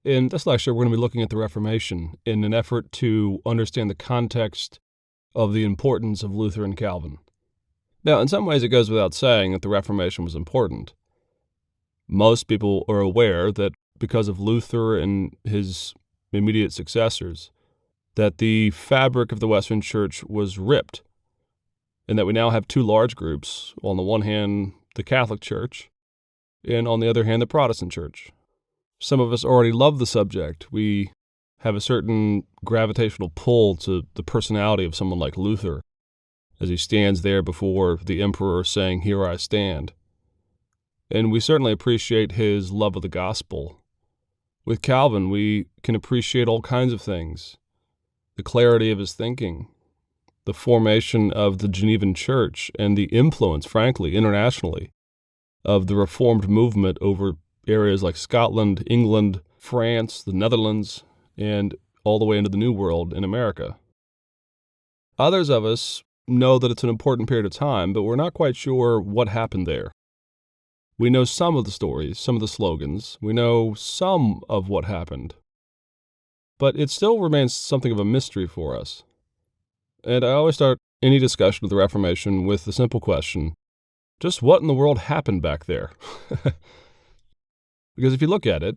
In this lecture, we're going to be looking at the Reformation in an effort to understand the context of the importance of Luther and Calvin. Now, in some ways, it goes without saying that the Reformation was important. Most people are aware that because of Luther and his immediate successors, that the fabric of the Western Church was ripped, and that we now have two large groups. On the one hand, the Catholic Church, and on the other hand, the Protestant Church. Some of us already love the subject. We have a certain gravitational pull to the personality of someone like Luther as he stands there before the emperor saying, "Here I stand." And we certainly appreciate his love of the gospel. With Calvin, we can appreciate all kinds of things. The clarity of his thinking, the formation of the Genevan Church, and the influence, frankly, internationally, of the Reformed movement over areas like Scotland, England, France, the Netherlands, and all the way into the New World in America. Others of us know that it's an important period of time, but we're not quite sure what happened there. We know some of the stories, some of the slogans. We know some of what happened. But it still remains something of a mystery for us. And I always start any discussion of the Reformation with the simple question, just what in the world happened back there? Because if you look at it,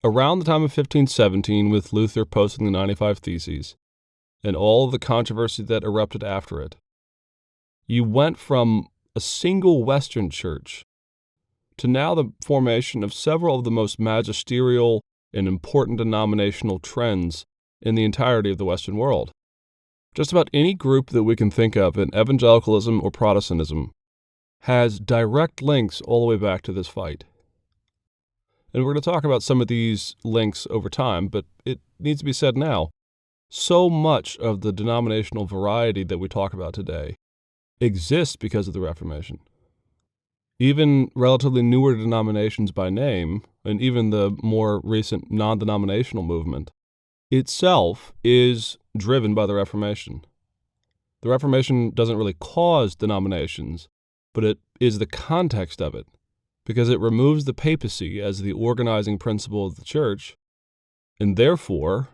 around the time of 1517, with Luther posting the 95 Theses, and all of the controversy that erupted after it, you went from a single Western church to now the formation of several of the most magisterial and important denominational trends in the entirety of the Western world. Just about any group that we can think of in evangelicalism or Protestantism has direct links all the way back to this fight. And we're going to talk about some of these links over time, but it needs to be said now, so much of the denominational variety that we talk about today exists because of the Reformation. Even relatively newer denominations by name, and even the more recent non-denominational movement, itself is driven by the Reformation. The Reformation doesn't really cause denominations, but it is the context of it, because it removes the papacy as the organizing principle of the church, and therefore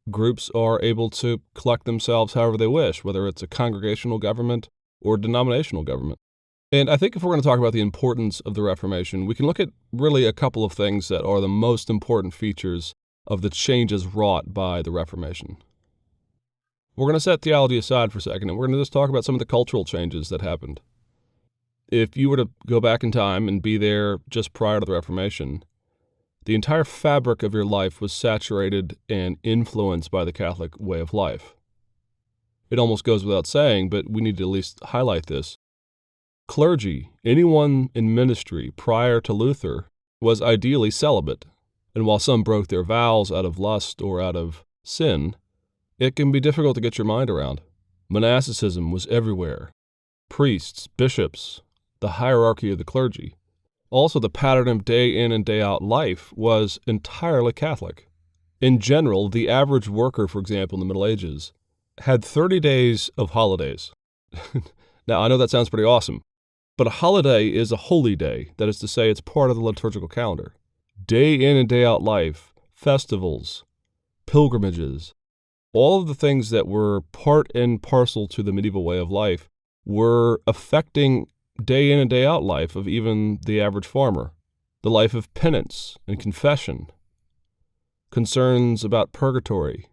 groups are able to collect themselves however they wish, whether it's a congregational government or denominational government. And I think if we're going to talk about the importance of the Reformation, we can look at really a couple of things that are the most important features of the changes wrought by the Reformation. We're going to set theology aside for a second, and we're going to just talk about some of the cultural changes that happened. If you were to go back in time and be there just prior to the Reformation, the entire fabric of your life was saturated and influenced by the Catholic way of life. It almost goes without saying, but we need to at least highlight this. Clergy, anyone in ministry prior to Luther, was ideally celibate, and while some broke their vows out of lust or out of sin, it can be difficult to get your mind around. Monasticism was everywhere. Priests, bishops, the hierarchy of the clergy. Also, the pattern of day in and day out life was entirely Catholic. In general, the average worker, for example, in the Middle Ages, had 30 days of holidays. Now, I know that sounds pretty awesome, but a holiday is a holy day. That is to say, it's part of the liturgical calendar. Day in and day out life, festivals, pilgrimages, all of the things that were part and parcel to the medieval way of life were affecting day in and day out life of even the average farmer. The life of penance and confession, concerns about purgatory,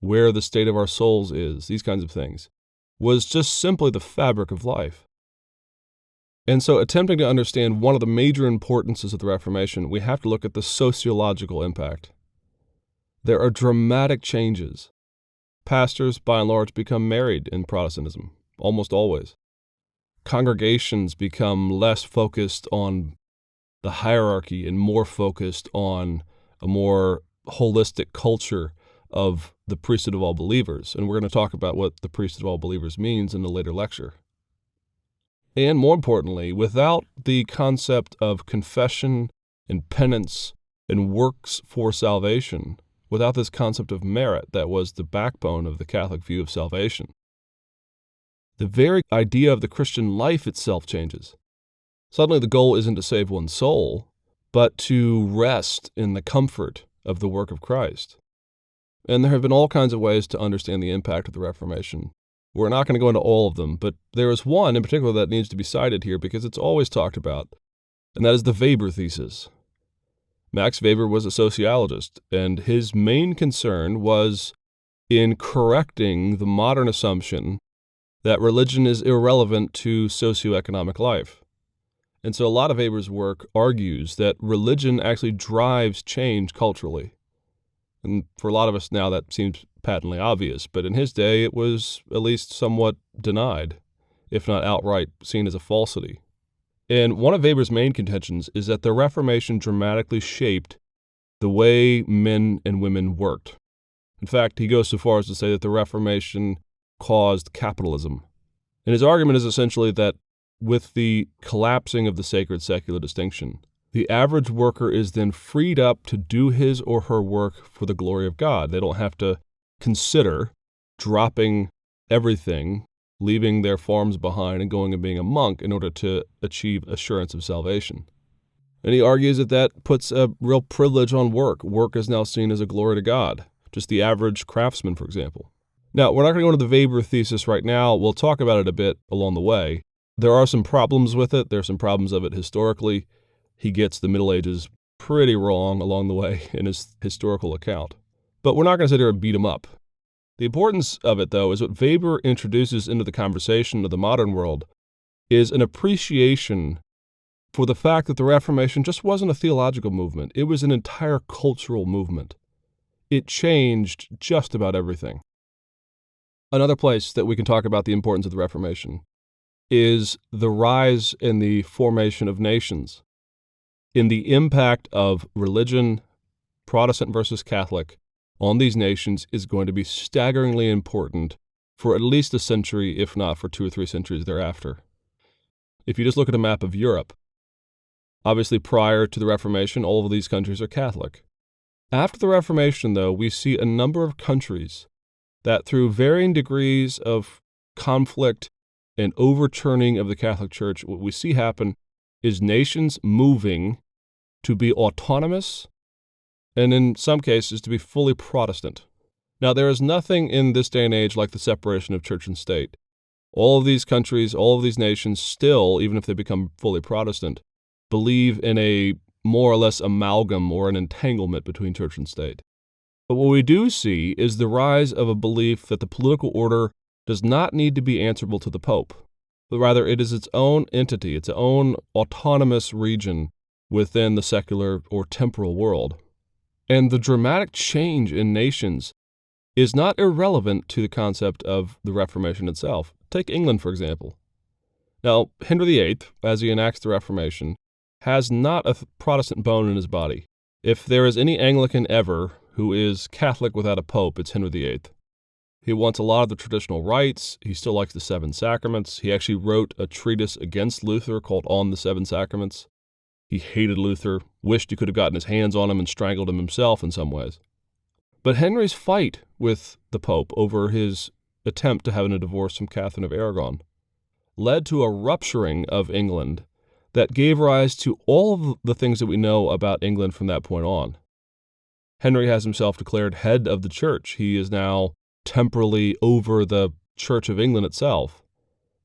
where the state of our souls is, these kinds of things, was just simply the fabric of life. And so attempting to understand one of the major importances of the Reformation, we have to look at the sociological impact. There are dramatic changes. Pastors, by and large, become married in Protestantism, almost always. Congregations become less focused on the hierarchy and more focused on a more holistic culture of the priesthood of all believers. And we're going to talk about what the priesthood of all believers means in a later lecture. And more importantly, without the concept of confession and penance and works for salvation, without this concept of merit that was the backbone of the Catholic view of salvation, the very idea of the Christian life itself changes. Suddenly the goal isn't to save one's soul, but to rest in the comfort of the work of Christ. And there have been all kinds of ways to understand the impact of the Reformation. We're not going to go into all of them, but there is one in particular that needs to be cited here because it's always talked about, and that is the Weber thesis. Max Weber was a sociologist, and his main concern was in correcting the modern assumption that religion is irrelevant to socioeconomic life. And so a lot of Weber's work argues that religion actually drives change culturally. And for a lot of us now, that seems patently obvious, but in his day, it was at least somewhat denied, if not outright seen as a falsity. And one of Weber's main contentions is that the Reformation dramatically shaped the way men and women worked. In fact, he goes so far as to say that the Reformation caused capitalism. And his argument is essentially that with the collapsing of the sacred-secular distinction, the average worker is then freed up to do his or her work for the glory of God. They don't have to consider dropping everything, leaving their farms behind and going and being a monk in order to achieve assurance of salvation. And he argues that that puts a real privilege on work. Work is now seen as a glory to God, just the average craftsman, for example. Now, we're not going to go into the Weber thesis right now. We'll talk about it a bit along the way. There are some problems with it. There are some problems of it historically. He gets the Middle Ages pretty wrong along the way in his historical account. But we're not going to sit here and beat him up. The importance of it, though, is what Weber introduces into the conversation of the modern world is an appreciation for the fact that the Reformation just wasn't a theological movement. It was an entire cultural movement. It changed just about everything. Another place that we can talk about the importance of the Reformation is the rise and the formation of nations. In the impact of religion, Protestant versus Catholic, on these nations is going to be staggeringly important for at least a century, if not for 2 or 3 centuries thereafter. If you just look at a map of Europe, obviously prior to the Reformation, all of these countries are Catholic. After the Reformation, though, we see a number of countries that through varying degrees of conflict and overturning of the Catholic Church, what we see happen is nations moving to be autonomous and in some cases to be fully Protestant. Now, there is nothing in this day and age like the separation of church and state. All of these countries, all of these nations still, even if they become fully Protestant, believe in a more or less amalgam or an entanglement between church and state. But what we do see is the rise of a belief that the political order does not need to be answerable to the Pope, but rather it is its own entity, its own autonomous region within the secular or temporal world. And the dramatic change in nations is not irrelevant to the concept of the Reformation itself. Take England, for example. Now, Henry VIII, as he enacts the Reformation, has not a Protestant bone in his body. If there is any Anglican ever who is Catholic without a pope, it's Henry VIII. He wants a lot of the traditional rites. He still likes the 7 sacraments. He actually wrote a treatise against Luther called On the 7 Sacraments. He hated Luther, wished he could have gotten his hands on him and strangled him himself in some ways. But Henry's fight with the Pope over his attempt to have a divorce from Catherine of Aragon led to a rupturing of England that gave rise to all of the things that we know about England from that point on. Henry has himself declared head of the church. He is now temporally over the Church of England itself.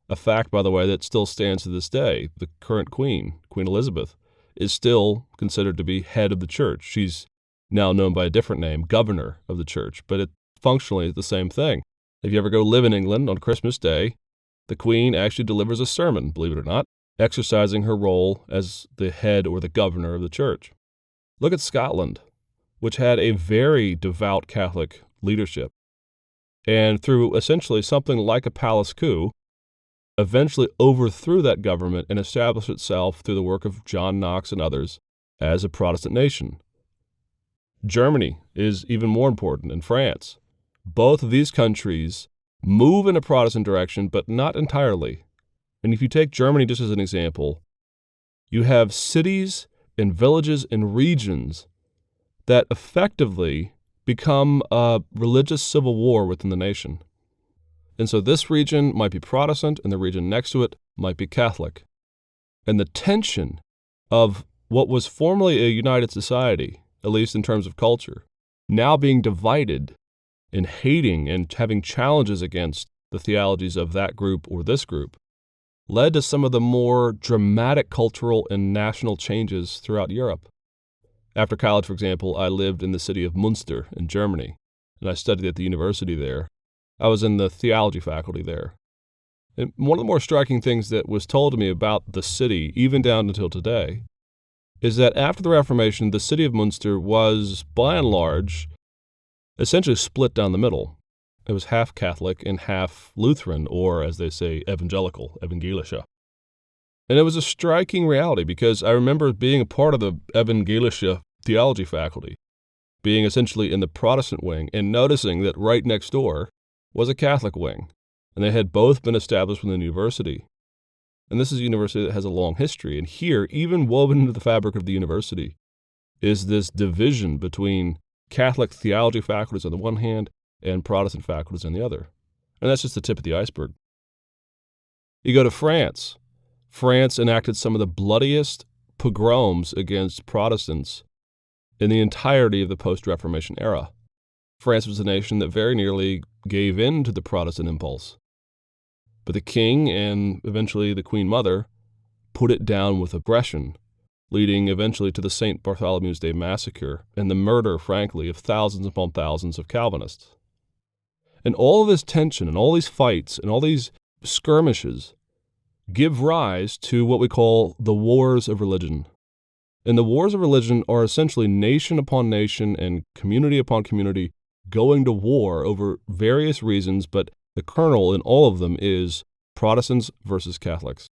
A fact, by the way, that still stands to this day. The current queen, Queen Elizabeth, is still considered to be head of the church. She's now known by a different name, governor of the church, but it functionally is the same thing. If you ever go live in England on Christmas Day, the queen actually delivers a sermon, believe it or not, exercising her role as the head or the governor of the church. Look at Scotland, which had a very devout Catholic leadership, and through essentially something like a palace coup, eventually overthrew that government and established itself through the work of John Knox and others as a Protestant nation. Germany is even more important, and France. Both of these countries move in a Protestant direction, but not entirely. And if you take Germany just as an example, you have cities and villages and regions that effectively become a religious civil war within the nation. And so this region might be Protestant, and the region next to it might be Catholic. And the tension of what was formerly a united society at least in terms of culture, now being divided and hating and having challenges against the theologies of that group or this group, led to some of the more dramatic cultural and national changes throughout Europe. After college, for example, I lived in the city of Münster in Germany, and I studied at the university there. I was in the theology faculty there. And one of the more striking things that was told to me about the city, even down until today, is that after the Reformation, the city of Münster was, by and large, essentially split down the middle. It was half Catholic and half Lutheran, or as they say, evangelical, evangelische. And it was a striking reality because I remember being a part of the evangelische theology faculty, being essentially in the Protestant wing, and noticing that right next door was a Catholic wing, and they had both been established within the university. And this is a university that has a long history, and here, even woven into the fabric of the university, is this division between Catholic theology faculties on the one hand and Protestant faculties on the other. And that's just the tip of the iceberg. You go to France. France enacted some of the bloodiest pogroms against Protestants in the entirety of the post-Reformation era. France was a nation that very nearly gave in to the Protestant impulse. But the king and eventually the Queen Mother put it down with aggression, leading eventually to the St. Bartholomew's Day massacre and the murder, frankly, of thousands upon thousands of Calvinists. And all of this tension and all these fights and all these skirmishes give rise to what we call the wars of religion. And the wars of religion are essentially nation upon nation and community upon community going to war over various reasons, but the kernel in all of them is Protestants versus Catholics.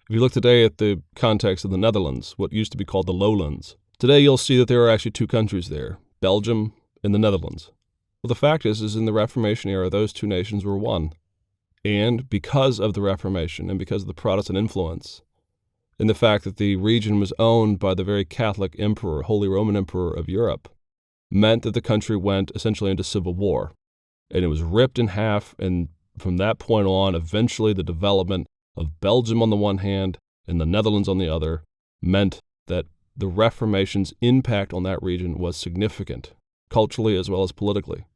If you look today at the context of the Netherlands, what used to be called the Lowlands, today you'll see that there are actually two countries there, Belgium and the Netherlands. Well, the fact is in the Reformation era, those two nations were one. And because of the Reformation and because of the Protestant influence, and the fact that the region was owned by the very Catholic emperor, Holy Roman Emperor of Europe, meant that the country went essentially into civil war. And it was ripped in half, and from that point on, eventually the development of Belgium on the one hand and the Netherlands on the other meant that the Reformation's impact on that region was significant, culturally as well as politically.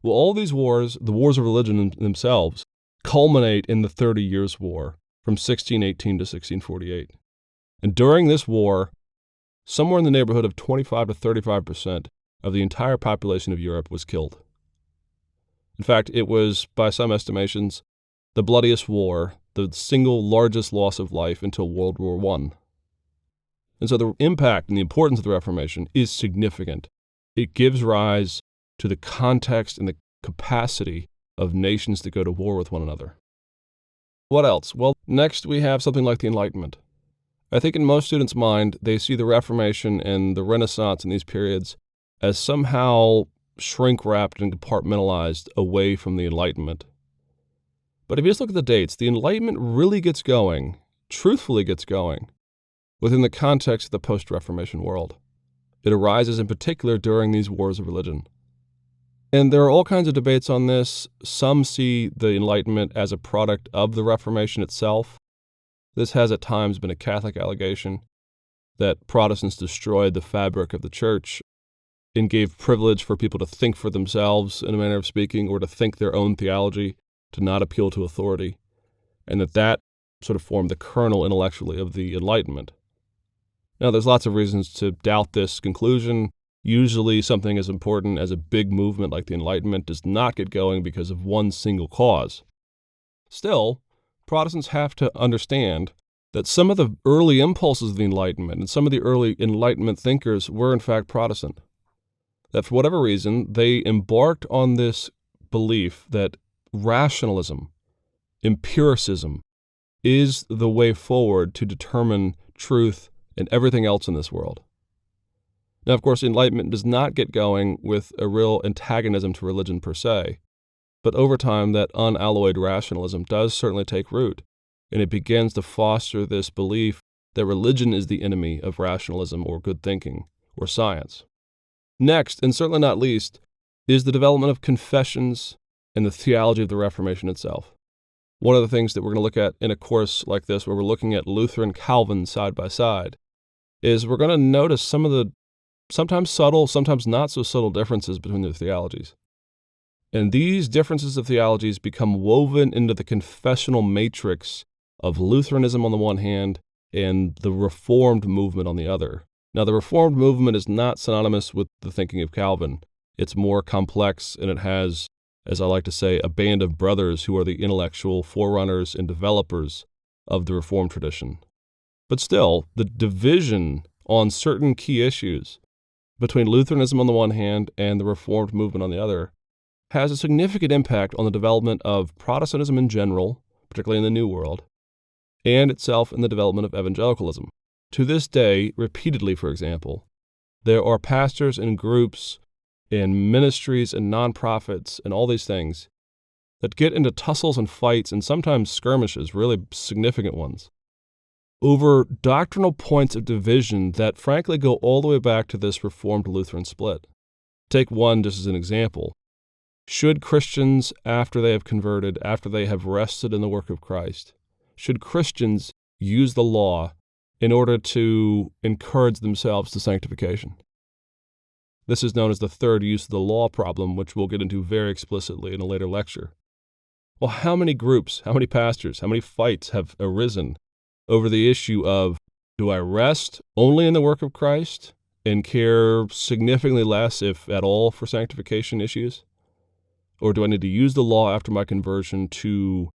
Well, all these wars, the wars of religion themselves, culminate in the 30 Years' War from 1618 to 1648. And during this war, somewhere in the neighborhood of 25 to 35% of the entire population of Europe was killed. In fact, it was, by some estimations, the bloodiest war, the single largest loss of life until World War I. And so the impact and the importance of the Reformation is significant. It gives rise to the context and the capacity of nations to go to war with one another. What else? Well, next we have something like the Enlightenment. I think in most students' mind, they see the Reformation and the Renaissance in these periods as somehow shrink-wrapped and compartmentalized away from the Enlightenment. But if you just look at the dates, the Enlightenment really gets going, truthfully gets going, within the context of the post-Reformation world. It arises in particular during these wars of religion. And there are all kinds of debates on this. Some see the Enlightenment as a product of the Reformation itself. This has at times been a Catholic allegation that Protestants destroyed the fabric of the church and gave privilege for people to think for themselves, in a manner of speaking, or to think their own theology, to not appeal to authority, and that sort of formed the kernel intellectually of the Enlightenment. Now, there's lots of reasons to doubt this conclusion. Usually something as important as a big movement like the Enlightenment does not get going because of one single cause. Still, Protestants have to understand that some of the early impulses of the Enlightenment and some of the early Enlightenment thinkers were in fact Protestant. That for whatever reason, they embarked on this belief that rationalism, empiricism, is the way forward to determine truth and everything else in this world. Now, of course, Enlightenment does not get going with a real antagonism to religion per se, but over time that unalloyed rationalism does certainly take root, and it begins to foster this belief that religion is the enemy of rationalism or good thinking or science. Next, and certainly not least, is the development of confessions and the theology of the Reformation itself. One of the things that we're going to look at in a course like this, where we're looking at Luther and Calvin side by side, is we're going to notice some of the sometimes subtle, sometimes not so subtle differences between their theologies. And these differences of theologies become woven into the confessional matrix of Lutheranism on the one hand and the Reformed movement on the other. Now, the Reformed movement is not synonymous with the thinking of Calvin. It's more complex, and it has, as I like to say, a band of brothers who are the intellectual forerunners and developers of the Reformed tradition. But still, the division on certain key issues between Lutheranism on the one hand and the Reformed movement on the other has a significant impact on the development of Protestantism in general, particularly in the New World, and itself in the development of evangelicalism. To this day, repeatedly, for example, there are pastors and groups and ministries and nonprofits and all these things that get into tussles and fights and sometimes skirmishes, really significant ones, over doctrinal points of division that frankly go all the way back to this Reformed Lutheran split. Take one just as an example. Should Christians, after they have converted, after they have rested in the work of Christ, should Christians use the law in order to encourage themselves to sanctification? This is known as the third use of the law problem, which we'll get into very explicitly in a later lecture. Well, how many groups, how many pastors, how many fights have arisen over the issue of, do I rest only in the work of Christ and care significantly less, if at all, for sanctification issues? Or do I need to use the law after my conversion to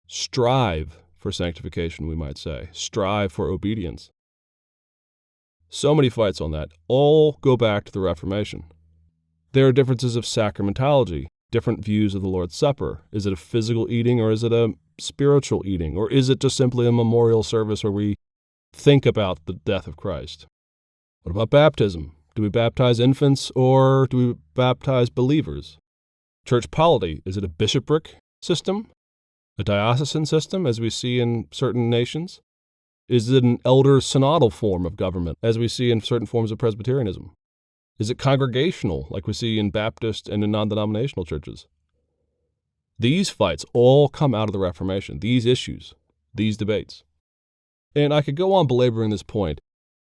strive for sanctification, we might say, strive for obedience? So many fights on that, all go back to the Reformation. There are differences of sacramentology, different views of the Lord's Supper. Is it a physical eating or is it a spiritual eating? Or is it just simply a memorial service where we think about the death of Christ? What about baptism? Do we baptize infants or do we baptize believers? Church polity, is it a bishopric system? A diocesan system, as we see in certain nations? Is it an elder synodal form of government, as we see in certain forms of Presbyterianism? Is it congregational, like we see in Baptist and in non-denominational churches? These fights all come out of the Reformation, these issues, these debates. And I could go on belaboring this point,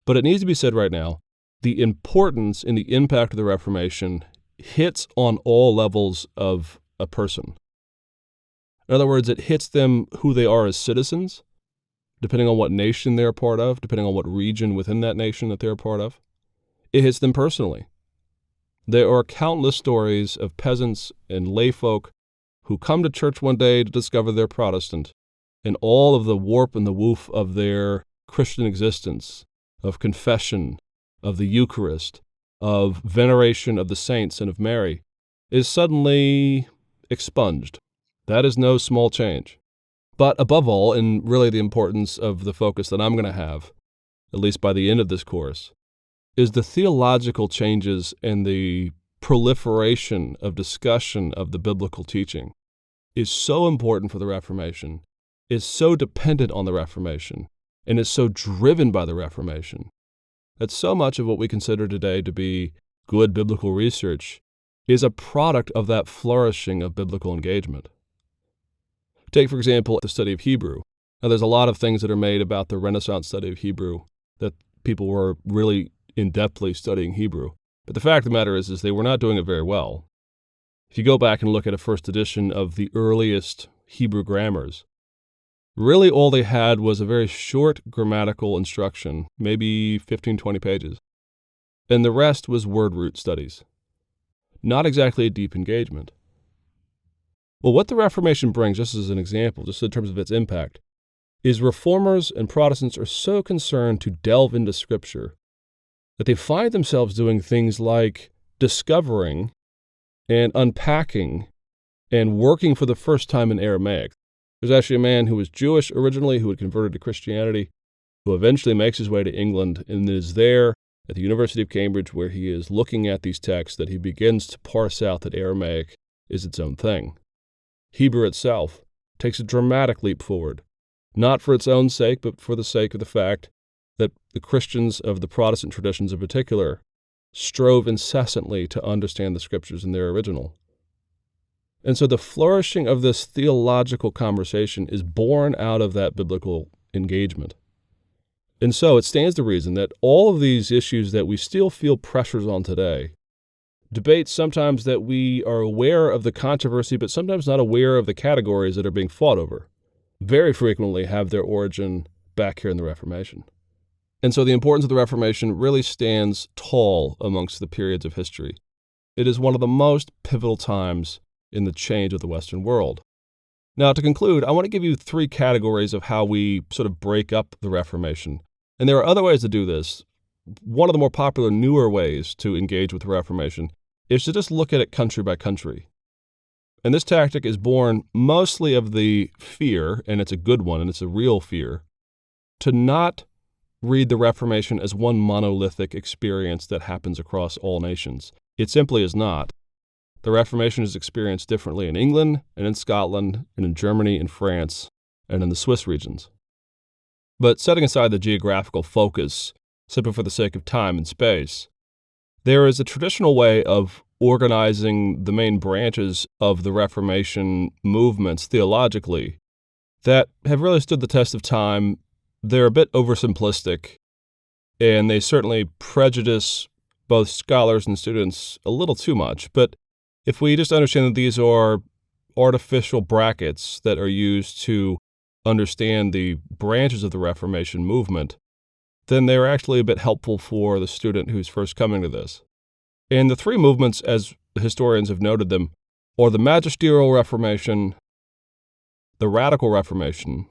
but it needs to be said right now, the importance and the impact of the Reformation hits on all levels of a person. In other words, it hits them who they are as citizens, depending on what nation they're a part of, depending on what region within that nation that they're a part of. It hits them personally. There are countless stories of peasants and layfolk who come to church one day to discover they're Protestant, and all of the warp and the woof of their Christian existence, of confession, of the Eucharist, of veneration of the saints and of Mary, is suddenly expunged. That is no small change. But above all, and really the importance of the focus that I'm going to have, at least by the end of this course, is the theological changes and the proliferation of discussion of the biblical teaching is so important for the Reformation, is so dependent on the Reformation, and is so driven by the Reformation, that so much of what we consider today to be good biblical research is a product of that flourishing of biblical engagement. Take, for example, the study of Hebrew. Now, there's a lot of things that are made about the Renaissance study of Hebrew, that people were really in-depthly studying Hebrew. But the fact of the matter is they were not doing it very well. If you go back and look at a first edition of the earliest Hebrew grammars, really all they had was a very short grammatical instruction, maybe 15, 20 pages. And the rest was word root studies. Not exactly a deep engagement. Well, what the Reformation brings, just as an example, just in terms of its impact, is Reformers and Protestants are so concerned to delve into Scripture that they find themselves doing things like discovering and unpacking and working for the first time in Aramaic. There's actually a man who was Jewish originally who had converted to Christianity, who eventually makes his way to England and is there at the University of Cambridge where he is looking at these texts that he begins to parse out that Aramaic is its own thing. Hebrew itself takes a dramatic leap forward, not for its own sake, but for the sake of the fact that the Christians of the Protestant traditions in particular strove incessantly to understand the Scriptures in their original. And so the flourishing of this theological conversation is born out of that biblical engagement. And so it stands to reason that all of these issues that we still feel pressures on today, debates sometimes that we are aware of the controversy, but sometimes not aware of the categories that are being fought over, very frequently have their origin back here in the Reformation. And so the importance of the Reformation really stands tall amongst the periods of history. It is one of the most pivotal times in the change of the Western world. Now, to conclude, I want to give you 3 categories of how we sort of break up the Reformation. And there are other ways to do this. One of the more popular, newer ways to engage with the Reformation is to just look at it country by country. And this tactic is born mostly of the fear, and it's a good one, and it's a real fear, to not read the Reformation as one monolithic experience that happens across all nations. It simply is not. The Reformation is experienced differently in England and in Scotland and in Germany and France and in the Swiss regions. But setting aside the geographical focus, simply for the sake of time and space, there is a traditional way of organizing the main branches of the Reformation movements theologically that have really stood the test of time. They're a bit oversimplistic, and they certainly prejudice both scholars and students a little too much. But if we just understand that these are artificial brackets that are used to understand the branches of the Reformation movement, then they're actually a bit helpful for the student who's first coming to this. And the 3 movements, as historians have noted them, are the Magisterial Reformation, the Radical Reformation,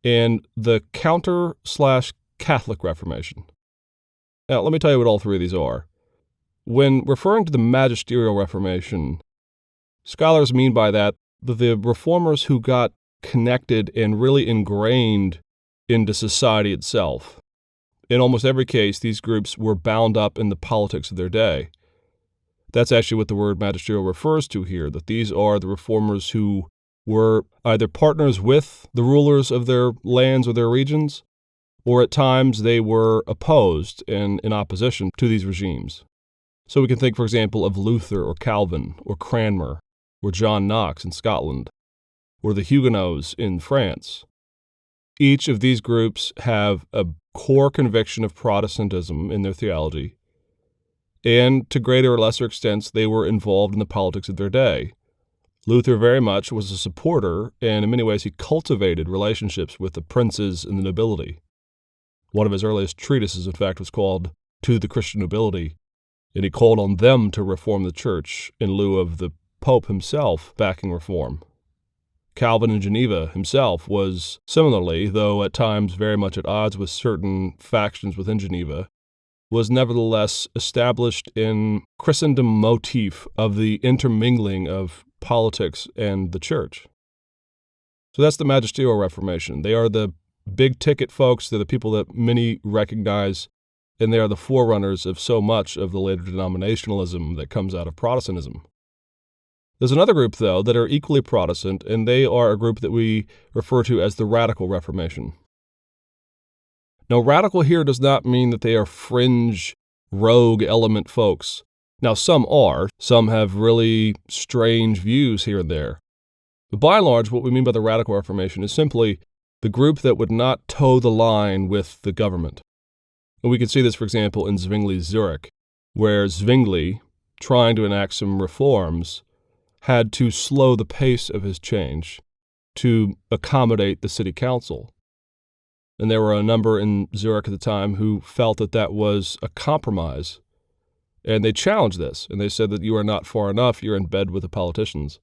and the Counter/Catholic Reformation. Now, let me tell you what all 3 of these are. When referring to the Magisterial Reformation, scholars mean by that the reformers who got connected and really ingrained into society itself. In almost every case, these groups were bound up in the politics of their day. That's actually what the word magisterial refers to here, that these are the reformers who were either partners with the rulers of their lands or their regions, or at times they were opposed and in opposition to these regimes. So we can think, for example, of Luther or Calvin or Cranmer or John Knox in Scotland or the Huguenots in France. Each of these groups have a core conviction of Protestantism in their theology, and to greater or lesser extents, they were involved in the politics of their day. Luther very much was a supporter, and in many ways he cultivated relationships with the princes and the nobility. One of his earliest treatises, in fact, was called To the Christian Nobility, and he called on them to reform the church in lieu of the Pope himself backing reform. Calvin in Geneva himself was similarly, though at times very much at odds with certain factions within Geneva, was nevertheless established in Christendom motif of the intermingling of politics and the church. So that's the Magisterial Reformation. They are the big-ticket folks. They're the people that many recognize, and they are the forerunners of so much of the later denominationalism that comes out of Protestantism. There's another group, though, that are equally Protestant, and they are a group that we refer to as the Radical Reformation. Now, radical here does not mean that they are fringe, rogue element folks. Now, some are. Some have really strange views here and there. But by and large, what we mean by the Radical Reformation is simply the group that would not toe the line with the government. And we can see this, for example, in Zwingli's Zurich, where Zwingli, trying to enact some reforms, had to slow the pace of his change to accommodate the city council. And there were a number in Zurich at the time who felt that that was a compromise. And they challenged this, and they said that you are not far enough, you're in bed with the politicians.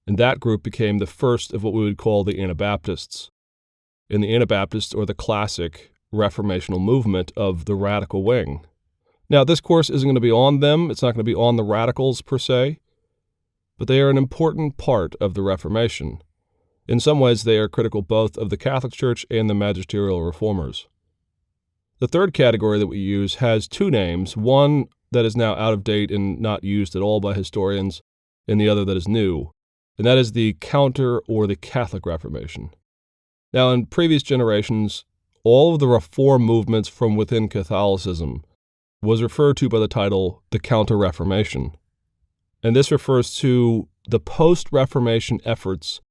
And that group became the first of what we would call the Anabaptists. And the Anabaptists are the classic reformational movement of the radical wing. Now, this course isn't going to be on them. It's not going to be on the radicals per se, but they are an important part of the Reformation. In some ways, they are critical both of the Catholic Church and the magisterial reformers. The third category that we use has 2 names, one that is now out of date and not used at all by historians, and the other that is new, and that is the Counter or the Catholic Reformation. Now, in previous generations, all of the reform movements from within Catholicism was referred to by the title the Counter-Reformation. And this refers to the post-Reformation efforts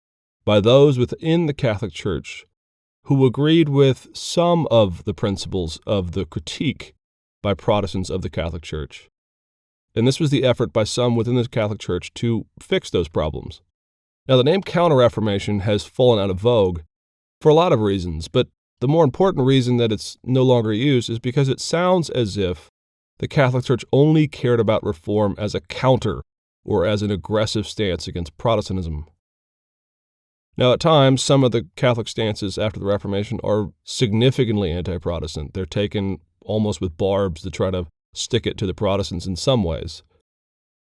by those within the Catholic Church who agreed with some of the principles of the critique by Protestants of the Catholic Church. And this was the effort by some within the Catholic Church to fix those problems. Now, the name Counter-Reformation has fallen out of vogue for a lot of reasons, but the more important reason that it's no longer used is because it sounds as if the Catholic Church only cared about reform as a counter or as an aggressive stance against Protestantism. Now, at times, some of the Catholic stances after the Reformation are significantly anti-Protestant. They're taken almost with barbs to try to stick it to the Protestants in some ways.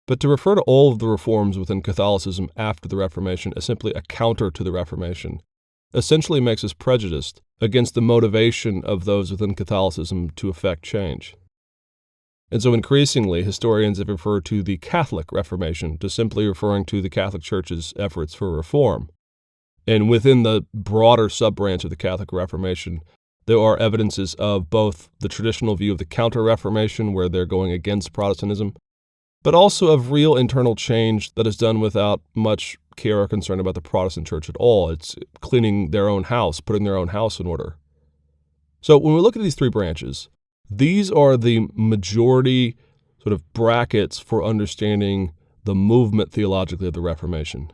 But to refer to all of the reforms within Catholicism after the Reformation as simply a counter to the Reformation essentially makes us prejudiced against the motivation of those within Catholicism to effect change. And so increasingly, historians have referred to the Catholic Reformation to simply referring to the Catholic Church's efforts for reform. And within the broader sub-branch of the Catholic Reformation, there are evidences of both the traditional view of the Counter-Reformation, where they're going against Protestantism, but also of real internal change that is done without much care or concern about the Protestant Church at all. It's cleaning their own house, putting their own house in order. So when we look at these three branches, these are the majority sort of brackets for understanding the movement theologically of the Reformation.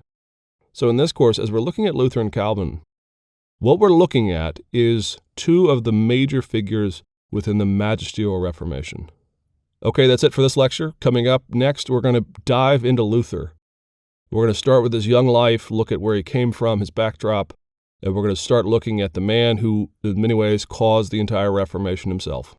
So in this course, as we're looking at Luther and Calvin, what we're looking at is two of the major figures within the magisterial Reformation. Okay, that's it for this lecture. Coming up next, we're going to dive into Luther. We're going to start with his young life, look at where he came from, his backdrop, and we're going to start looking at the man who, in many ways, caused the entire Reformation himself.